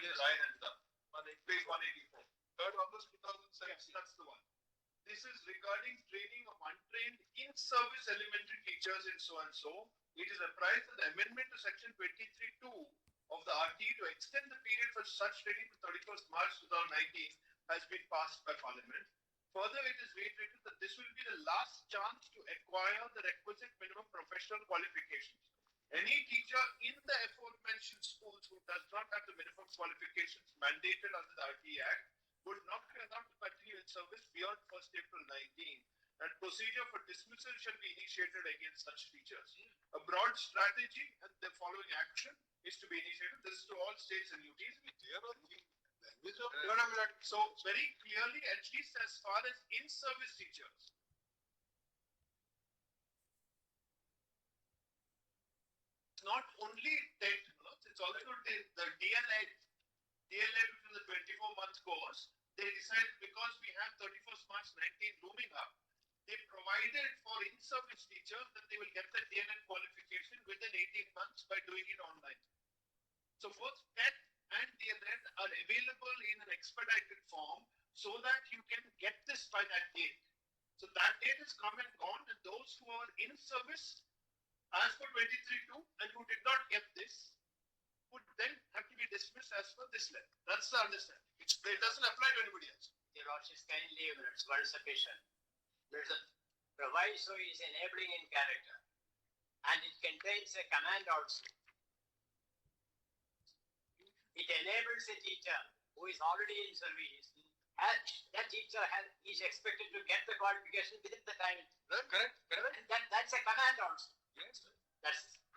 which is I hands up. Page 184. 3rd August 2007. Yes, that's the one. This is regarding training of untrained in-service elementary teachers in so and so. It is apprised that the amendment to section 23(2) of the RTE to extend the period for such training to 31st March 2019 has been passed by Parliament. Further, it is reiterated that this will be the last chance to acquire the requisite minimum professional qualifications. Any teacher in the aforementioned schools who does not have the minimum qualifications mandated under the RTE Act would not be allowed to continue in service beyond 1st April 19, and procedure for dismissal shall be initiated against such teachers. A broad strategy and the following action is to be initiated. This is to all states and UTs. So very clearly, at least as far as in-service teachers, it's not only TET, it's also the DLA, which is the 24-month course. They decided, because we have 31st March 19 looming up, they provided for in-service teachers that they will get the DLN qualification within 18 months by doing it online. So both TET and DLN are available in an expedited form so that you can get this by that date. So that date is come and gone, and those who are in service as per 23(2) and who did not get this would then have to be dismissed as per this letter. That's the understanding. It doesn't apply to anybody else. Your Lordship, kindly, it's well sufficient. There's a proviso is enabling in character, and it contains a command also. It enables a teacher who is already in service, that teacher is expected to get the qualification within the time. Correct. And that's a command also. Yes.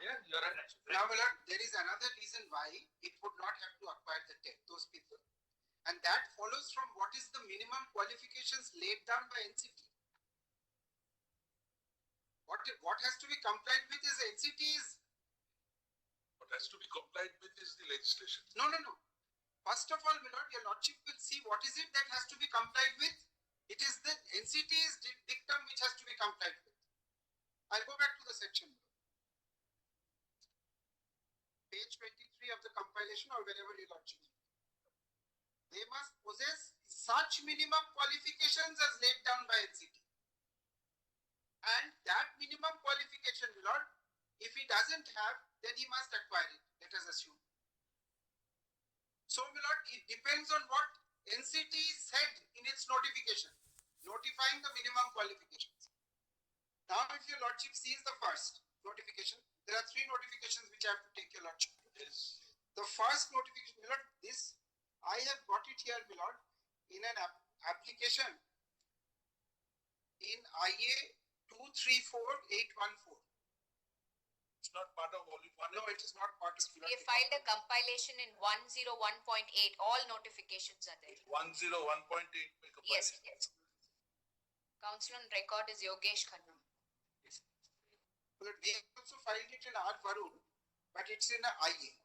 You're right. Now, my lord, there is another reason why it would not have to acquire the TET, those people. And that follows from what is the minimum qualifications laid down by NCT. What has to be complied with is NCT's. What has to be complied with is the legislation. No. First of all, my lord, your lordship will see what is it that has to be complied with. It is the NCT's dictum which has to be complied with. I'll go back to the section. Page 23 of the compilation or wherever your lordship. They must possess such minimum qualifications as laid down by NCT. And that minimum qualification, my lord, if he doesn't have, then he must acquire it, let us assume. So, my lord, it depends on what NCT said in its notification, notifying the minimum qualifications. Now, if your lordship sees the first notification, there are 3 notifications which I have to take, your lordship. Yes. The first notification, my lord, this, I have got it here, my lord, in an application in IA 234814. It's not part of volume 1. No, it is not part of. We have filed a compilation in 101.8. All notifications are there. 101.8. Yes. Council on record is Yogesh Khanna. But we also filed it in R. Varun, but it's in a IA.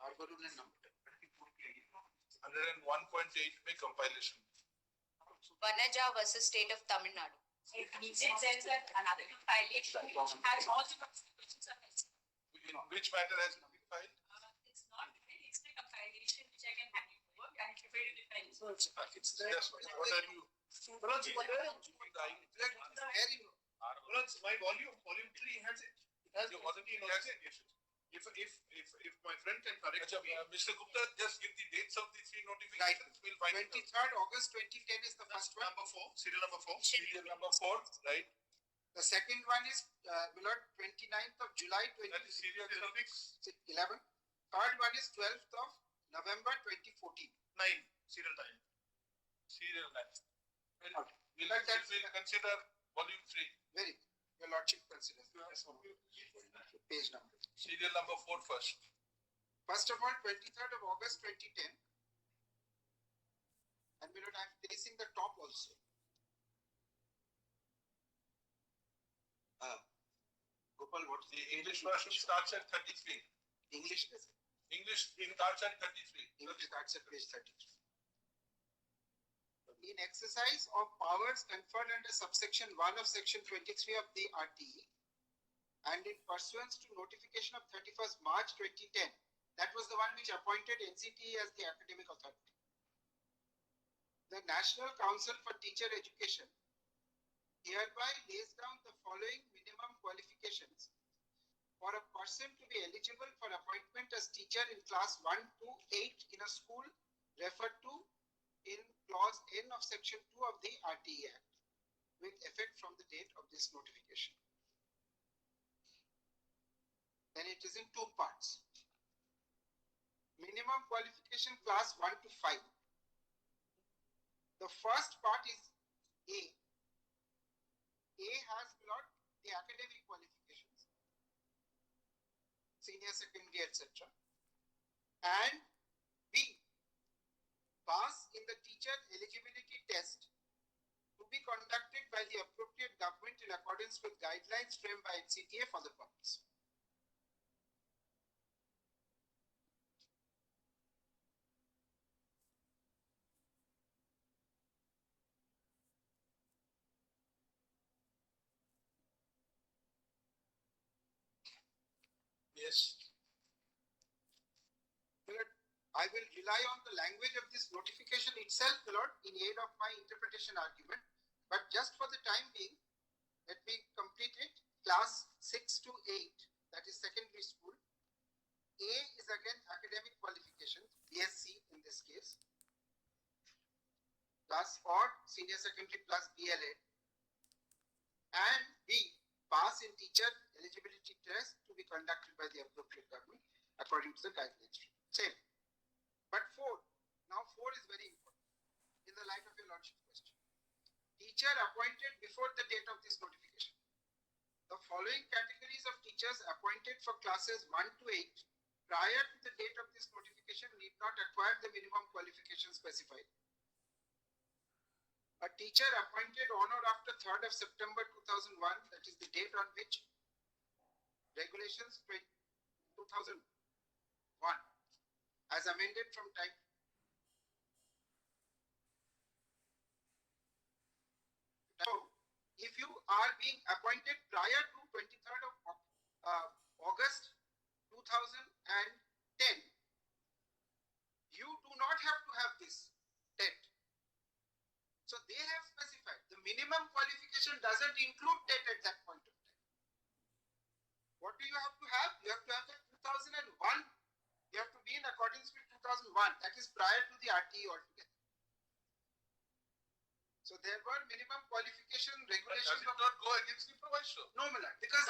R. Varun and number. 101.8 में compilation. Vanaja versus State of Tamil Nadu. It says that another compilation which has all the constitutions of it. Which matter has been filed? It's not different, it's the compilation which I can hand you over and if it depends. It's there. What are you? My volume 3 has it. It has the notification. If my friend can correct me, Mr. Gupta, just give the dates of the 3 notifications. We'll find 23rd August 2010 is the first one. Number 4, serial number 4. Serial number 4, right? The second one is 29th of July That is serial 2011. Third one is 12th of November 2014. 9. Serial 9. Serial 9. Okay. We'll consider volume 3. Very good. Your lordship considers. Page number. Serial number 4 first. First of all, 23rd of August 2010. And we don't have facing the top also. Gopal, what's the English version starts at 33. English starts at 33. English starts at page 33. In exercise of powers conferred under subsection 1 of section 23 of the RTE and in pursuance to notification of 31st March 2010 That was the one which appointed NCT as the academic authority. The National Council for Teacher Education hereby lays down the following minimum qualifications for a person to be eligible for appointment as teacher in class 1 to 8 in a school referred to in clause N of section 2 of the RTE Act with effect from the date of this notification. Then it is in two parts. Minimum qualification class 1 to 5. The first part is A. A has got the academic qualifications, senior, secondary, etc. And B, pass in the teacher eligibility test to be conducted by the appropriate government in accordance with guidelines framed by NCTA for the purpose. Yes. I will rely on the language of this notification itself, my lord, in aid of my interpretation argument. But just for the time being, let me complete it. Class 6 to 8, that is secondary school. A is again academic qualifications, BSc in this case. Plus or senior secondary plus BLA. And B, pass in teacher eligibility test to be conducted by the appropriate government according to the guidelines. Same. But 4, now 4 is very important in the light of your lordship's question. Teacher appointed before the date of this notification. The following categories of teachers appointed for classes 1 to 8 prior to the date of this notification need not acquire the minimum qualification specified. A teacher appointed on or after 3rd of September 2001, that is the date on which regulations 2001 as amended from time. So, if you are being appointed prior to 23rd of August 2010, you do not have to have this TET. So they have specified the minimum qualification doesn't include TET at that point of time. What do you have to have? You have to have the 2001. You have to be in accordance with 2001. That is prior to the RTE altogether. So there were minimum qualification regulations. Does it not go against the proviso? No, my lord, because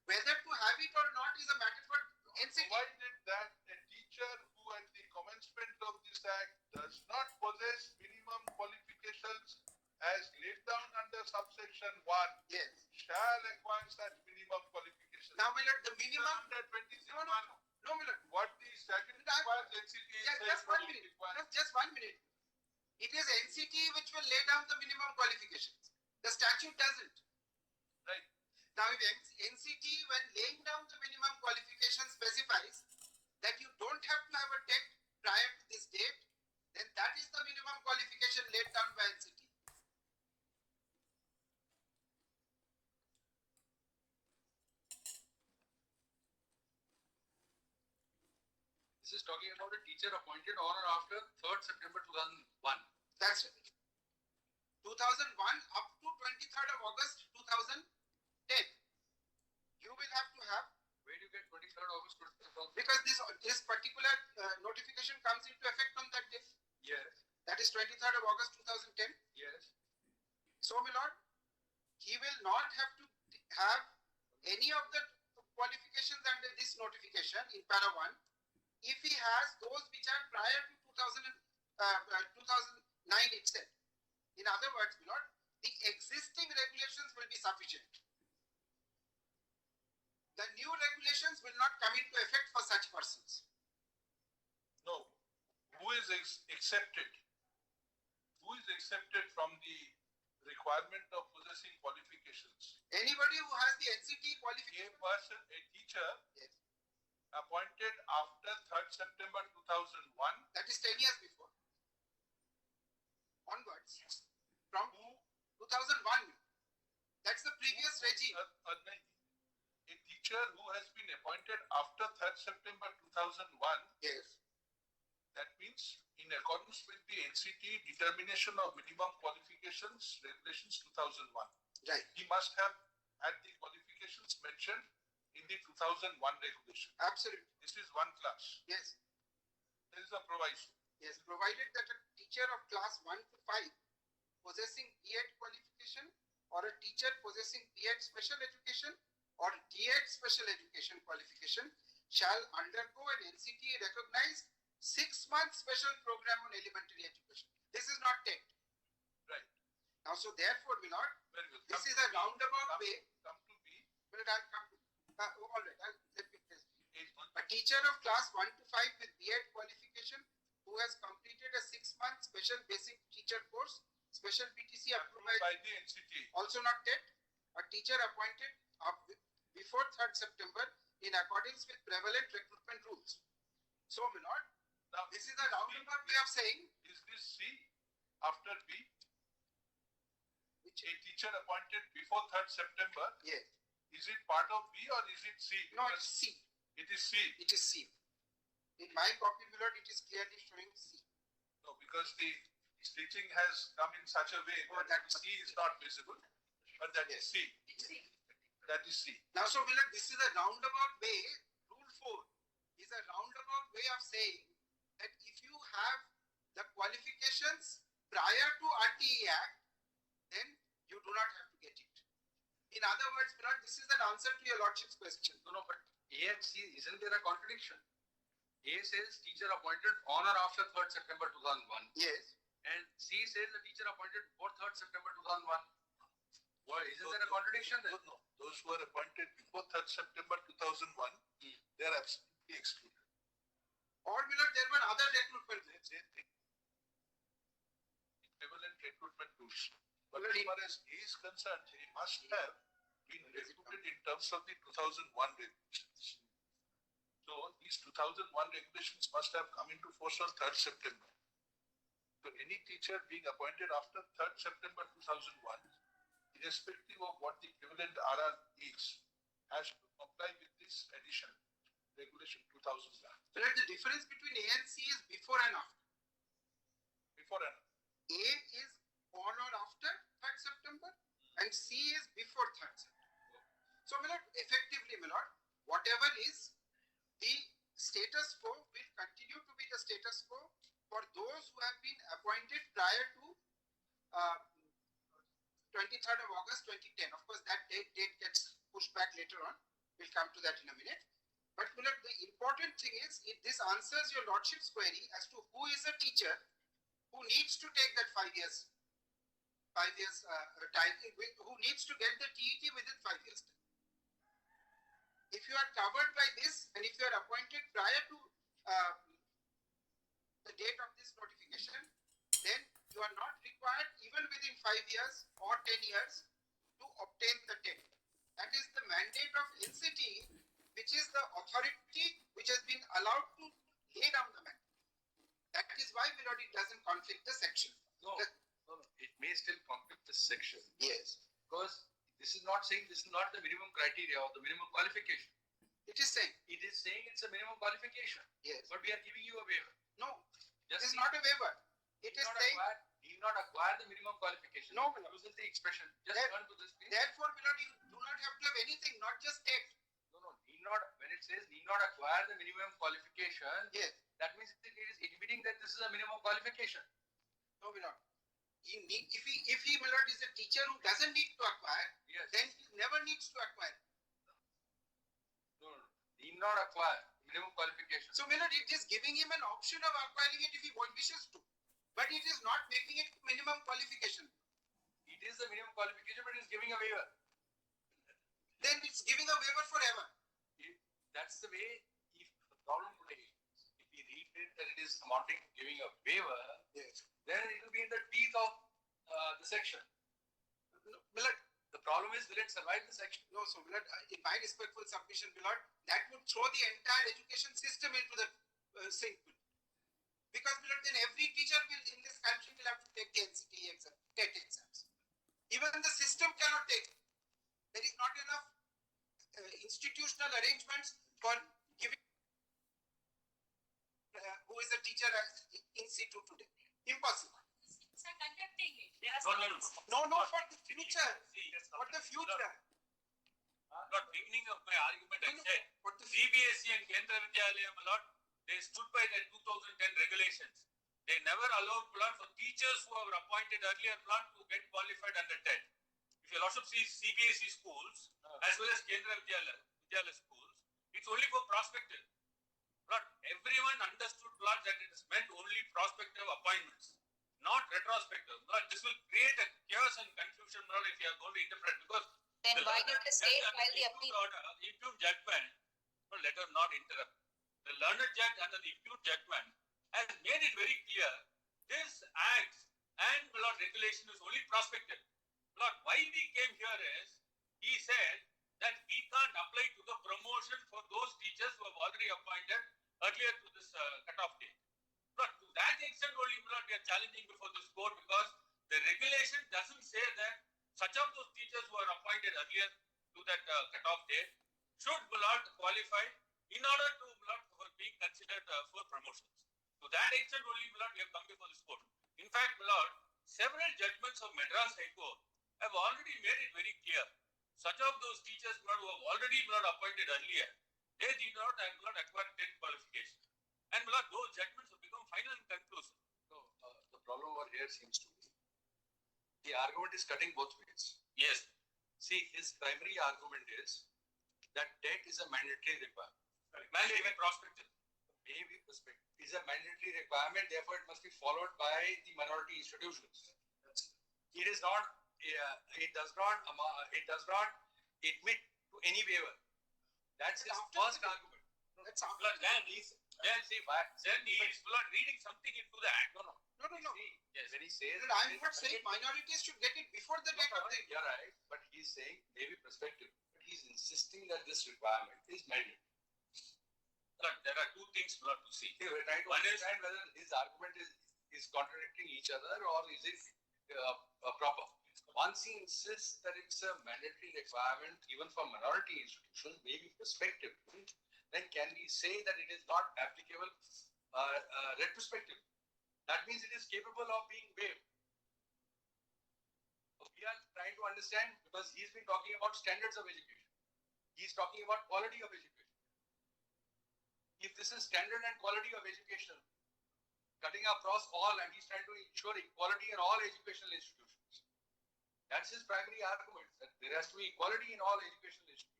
whether to have it or not is a matter for NCT. Provided that a teacher who at the commencement of this act does not possess minimum qualifications as laid down under subsection 1 Yes. shall acquire such minimum qualifications. Now, my lord, the minimum. Under 26 No, my lord. what the statute requires NCT says Just what 1 it minute. requires. Just 1 minute. It is NCT which will lay down the minimum qualifications. The statute doesn't. Right. Now, if NCT, when laying down the minimum qualification, specifies that you don't have to have a TET prior to this date, then that is the minimum qualification laid down by NCT. This is talking about a teacher appointed on or after 3rd September 2001. That's it. 2001 up to 23rd of August 2010. You will have to have. Where do you get 23rd August 2010? Because this particular notification comes into effect on that day. Yes. That is 23rd of August 2010. Yes. So, my lord, he will not have to have any of the qualifications under this notification in para 1 if he has those which are prior to 2009 itself. In other words, my lord, the existing regulations will be sufficient. The new regulations will not come into effect for such persons. No. Who is accepted? Who is accepted from the requirement of possessing qualifications? Anybody who has the NCT A qualification. person, a teacher Yes. appointed after 3rd September 2001 That is 10 years before. Onwards. From who 2001. That's the previous regime. a teacher who has been appointed after 3rd September 2001, Yes. that means in accordance with the NCT determination of minimum qualifications regulations 2001, Right. he must have had the qualifications mentioned in the 2001 regulation. Absolutely. This is one class. Yes. There is a proviso. Yes. Provided that a teacher of class 1 to 5 possessing B.Ed qualification or a teacher possessing B.Ed special education or D.Ed special education qualification shall undergo an NCT recognized 6-month special program on elementary education. This is not TET. Right. Now, so therefore, my lord, Very good. this is a roundabout way. Come to B. But I'll come to. All right. Let me finish. Age one. A teacher of class 1 to 5 with B.Ed qualification who has completed a 6-month special basic teacher course, special PTC approved By the NCT. also not TET, a teacher appointed before 3rd September in accordance with prevalent recruitment rules. So, my lord, Now, this is a roundabout way of saying is this C after B? which A teacher appointed before 3rd September, yes, is it part of B or is it C? no, it's C. It is C. It is C. In my copy, my lord, it is clearly showing C. No, because the stitching has come in such a way Oh, that that C is not visible, but that is C. That is C. Now, so my lord, this is a roundabout way. Rule 4 is a roundabout way of saying that if you have the qualifications prior to RTE Act, then you do not have to get it. In other words, my lord, this is an answer to your lordship's question. No, but A and C, isn't there a contradiction? A says teacher appointed on or after 3rd September 2001, Yes. and C says the teacher appointed before 3rd September 2001. Why, isn't there a contradiction there? No, those who are appointed before 3rd September 2001, they are absolutely excluded. Or my lord, there were other recruitment rules. Same thing. Equivalent recruitment rules. But as far as he is concerned, he must have been recruited in terms of the 2001 regulations. So these 2001 regulations must have come into force on 3rd September. So any teacher being appointed after 3rd September 2001, irrespective of what the equivalent RR is, has to comply with this addition, regulation 2001. My lord, the difference between A and C is before and after. Before and A is on or after 3rd September and C is before 3rd September. So, my lord, effectively, my lord, whatever is the status quo will continue to be the status quo for those who have been appointed prior to 23rd of August 2010. Of course, that date gets pushed back later on. We'll come to that in a minute. But my lord, the important thing is, this answers your lordship's query as to who is a teacher who needs to take that 5 years time, who needs to get the TET within 5 years time. If you are covered by this and if you are appointed prior to the date of this notification, then you are not required even within 5 years or 10 years to obtain the TET. That is the mandate of NCT, which is the authority which has been allowed to lay down the mandate. That is why, my lord, it doesn't conflict the section. No, it may still conflict this section, Yes, because this is not saying this is not the minimum criteria or the minimum qualification. it is saying. It is saying it's a minimum qualification, Yes. but we are giving you a waiver. No, it Just is not a waiver. It is saying. need not acquire the minimum qualification. No, my lord. Uses the expression. Just That- turn to this page. Therefore, my lord, you do not have to have anything, not just TET. No, need not, when it says need not acquire the minimum qualification, Yes. that means it is admitting that this is a minimum qualification. No, my lord. If he, my lord, is a teacher who doesn't need to acquire, Yes. then he never needs to acquire. No, need not acquire minimum qualification. So, my lord, it is giving him an option of acquiring it if he wishes to. But it is not making it minimum qualification. It is the minimum qualification, but it is giving a waiver. Then it's giving a waiver forever. That's the way, if the problem today, if we read it that it is amounting to giving a waiver, Yes. then it will be in the teeth of the section. No, my lord, The problem is, will it survive the section? no, so, my lord, in my respectful submission, my lord, that would throw the entire education system into the sink. Because, my lord, then every teacher in this country will have to take the NCT exam, TET exams. Even the system cannot take. There is not enough institutional arrangements for giving who is a teacher in situ today. Impossible. Sir, conducting it. There are No, for the future. For the future. Not beginning of my argument, I No, said, for the CBSE and Kendra Vidyalaya, my lord, they stood by the 2010 regulations. They never allowed, my lord, for teachers who were appointed earlier, my lord, to get qualified under TET. If your lordship sees CBSE schools, as well as Kendra Vidyalaya schools, it's only for prospective. Lord, everyone understood, Lord, that it is meant only prospective appointments, not retrospective. Lord, this will create a chaos and confusion, Lord, if you are going to interpret, because Then the why learned did the state judge file the under appeal? impute judgment, well, let us not interrupt. The learned judge under the impute judgment has made it very clear, this act and, Lord, regulation is only prospective. Lord, why we came here is, he said that we can't apply to the promotion for those teachers who have already appointed earlier to this cutoff date. Lord, to that extent only, Lord, we are challenging before this court, because the regulation doesn't say that such of those teachers who are appointed earlier to that cutoff date should, Lord, qualify in order to, Lord, for being considered for promotions. To that extent only, Lord, we have come before this court. In fact, Lord, several judgments of Madras High Court have already made it very clear. Such of those teachers, Lord, who have already, Lord, appointed earlier, they did not have, Lord, acquired TET qualification. And, Lord, those judgments have become final and conclusive. So, the problem over here seems to be, the argument is cutting both ways. Yes. See, his primary argument is that TET is a mandatory requirement. Mandatory prospective. Maybe perspective is a mandatory requirement, therefore it must be followed by the minority institutions. It is not, it does not admit to any waiver. That's his first argument. That's after. Lord, then he's Lord, reading something into the act. No. See, Yes. when he says, I'm not saying minorities should get it before the date of the. you're right, but he's saying maybe perspective, but he's insisting that this requirement is mandatory. Lord, there are two things, Lord, to see. We're trying to One is- understand whether his argument is contradicting each other or is it proper. Once he insists that it's a mandatory requirement even for minority institutions, maybe perspective, then can we say that it is not applicable retrospectively? That means it is capable of being waived. We are trying to understand, because he's been talking about standards of education. He's talking about quality of education. If this is standard and quality of education, cutting across all, and he's trying to ensure equality in all educational institutions. That's his primary argument, that there has to be equality in all educational institutions.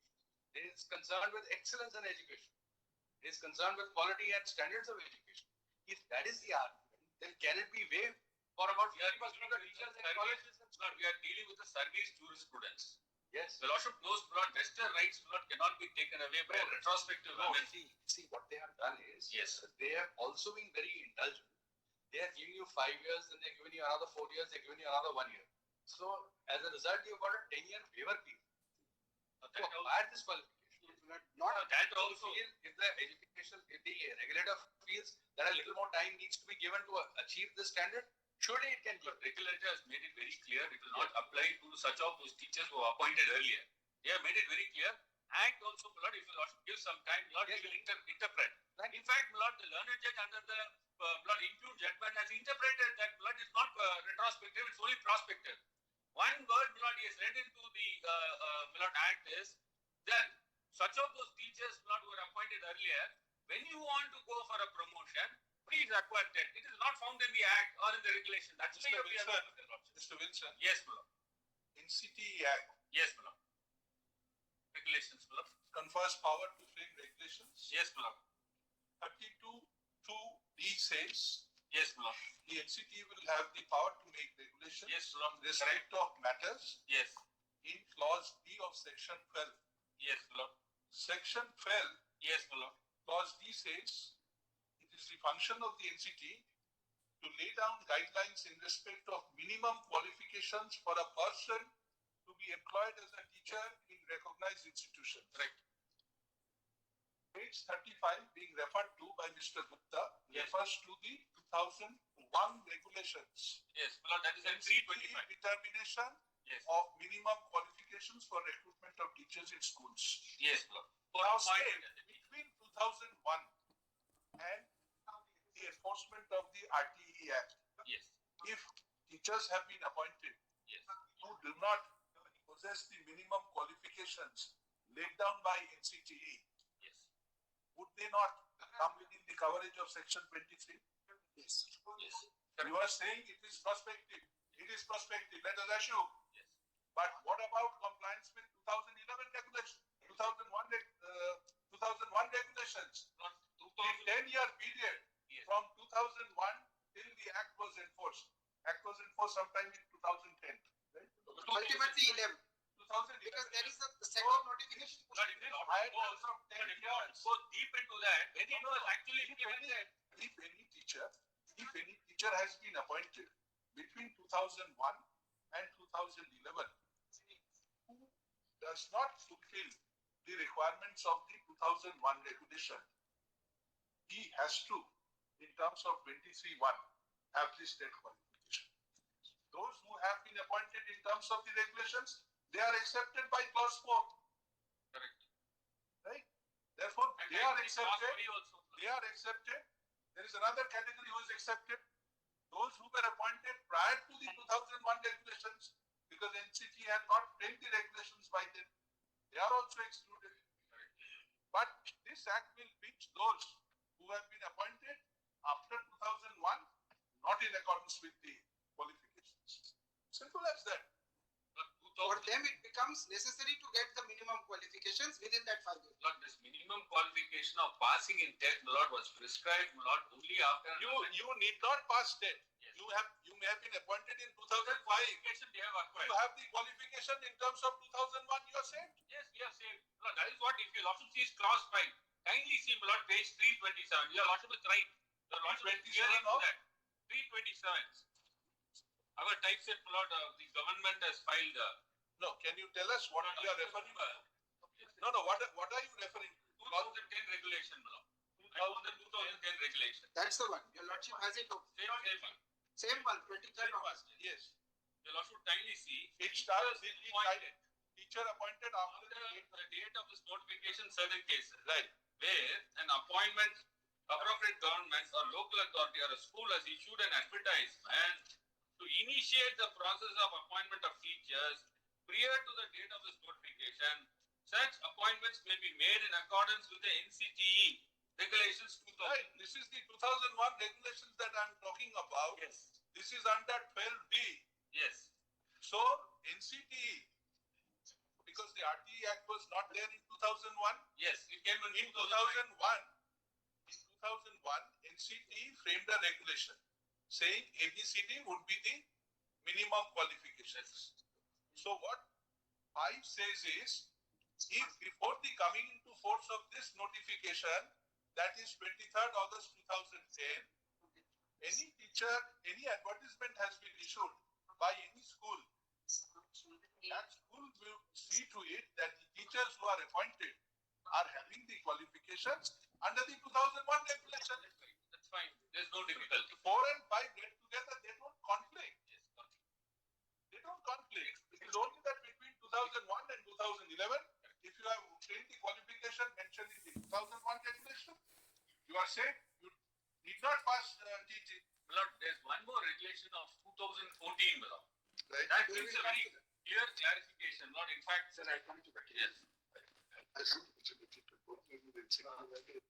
He is concerned with excellence in education. He is concerned with quality and standards of education. If that is the argument, then can it be waived for about 50% of the teachers and colleges? Lord, we are dealing with the service jurisprudence. Yes. The Lordship knows, Lord, vested rights, Lord, cannot be taken away by retrospective No, amendment. see, what they have done is, Yes. they have also been very indulgent. They are giving you 5 years, then they're giving you another 4 years, they're giving you another 1 year. So, as a result, you've got a 10-year waiver period to acquire this qualification. That also, If the regulator feels that a little more time needs to be given to achieve this standard, surely it can be. the regulator has made it very clear, it will not apply to such of those teachers who were appointed earlier. They have made it very clear. Act also, Lord, if you give some time, Lord, Yes. he will interpret. Right. In fact, Lord, the learned judge under the Lord impute judgment has interpreted that Lord is not retrospective, it's only prospective. One word, Lord, he has read into the Lord Act is that such of those teachers, Lord, who were appointed earlier, when you want to go for a promotion, please acquire TET. It is not found in the Act or in the regulation. That's why we are Mr. Wilson, Yes, Lord. NCT Act Yes, Lord. Regulations, Lord. confers power to frame regulations. Yes, Lord. 32(2)(d) says Yes, Lord. the NCT will have the power to make regulations Yes, Lord. in respect of matters Yes. in clause D of section 12. Yes, Lord. Section 12, Yes, Lord. clause D says, it is the function of the NCT to lay down guidelines in respect of minimum qualifications for a person to be employed as a teacher in recognized institution. Correct. Page 35 being referred to by Mr. Gupta Yes. refers to the 2001 regulations. Yes, Lord. That is at 325. determination Yes. of minimum qualifications for recruitment of teachers in schools. Yes, Lord. Now state between 2001 and the enforcement of the RTE Act, Yes. if teachers have been appointed Yes. who do not possess the minimum qualifications laid down by NCTE, Yes. would they not come within the coverage of section 23? Yes. Yes. You are saying it is prospective. It is prospective, let us assume. Yes. But what about compliance with 2011 regulations, 2001 regulations? Not The 2000. 10-year period Yes. from 2001 till the act was enforced. Act was enforced sometime in 2010. Right? Ultimately 11, 2011. because there is the second notification. But if it I had goes, from 10 years. go deep into that, when he was actually implemented. If any teacher has been appointed between 2001 and 2011 who does not fulfill the requirements of the 2001 regulation, he has to, in terms of 23(1), have the state qualification. Those who have been appointed in terms of the regulations, they are accepted by clause 4. Correct. Right? Therefore, And they are I think class accepted. three also. They are accepted. There is another category who is accepted. Those who were appointed prior to the 2001 regulations, because NCT had not framed the regulations by then, they are also excluded. But this act will pinch those who have been appointed after 2001, not in accordance with the qualifications. Simple as that. But For 2000. them, it becomes necessary to get the minimum qualifications within that 5 years. Lord, this minimum qualification of passing in TET, my Lord, was prescribed, my Lord, only after. You need not pass TET. Yes. You may have been appointed in 2005. Qualification they have acquired. You have the qualification in terms of 2001, you are saying? Yes, we have saved. Lord, that is what, if you also see clause 5, kindly see, my Lord, page 327. Your Lordship is right. Your Lordship is 327 clearly of? that. 327. Our typeset, my Lord, the government has filed. No, can you tell us what you are referring to? No, what are you referring to? 2010 regulation, my Lord. I want the 2010 regulation. That's the one. Your Lordship has it open. Same one. Same one, 23rd August. Yes. Your Lordship kindly see. It starts with the appointed. teacher appointed after After the the date of this notification, certain cases. Right. Where an appointment, appropriate government or local authority or a school has issued an advertisement to initiate the process of appointment of teachers prior to the date of this notification. Such appointments may be made in accordance with the NCTE regulations 2000. Right. This is the 2001 regulations that I am talking about. Yes. This is under 12B. Yes. So NCTE, because the RTE Act was not there in 2001. Yes. It came In 2001, NCTE framed a regulation saying ABCD would be the minimum qualifications. So what 5 says is, if before the coming into force of this notification, that is 23rd August 2010, any teacher, any advertisement has been issued by any school, that school will see to it that the teachers who are appointed are having the qualifications under the 2001 regulation. That's fine. There's no difficulty. 4 and 5 read together, they don't conflict. Yes. They don't conflict. It is only that between 2001 and 2011, if you have obtained the qualification mentioned in the 2001 regulation, you are said you need not pass teaching. Lord, there's one more regulation of 2014, Lord. Right? That We gives will a very come to that. clear clarification. Lord, in fact, Sir, I come to that. yes. I come to that.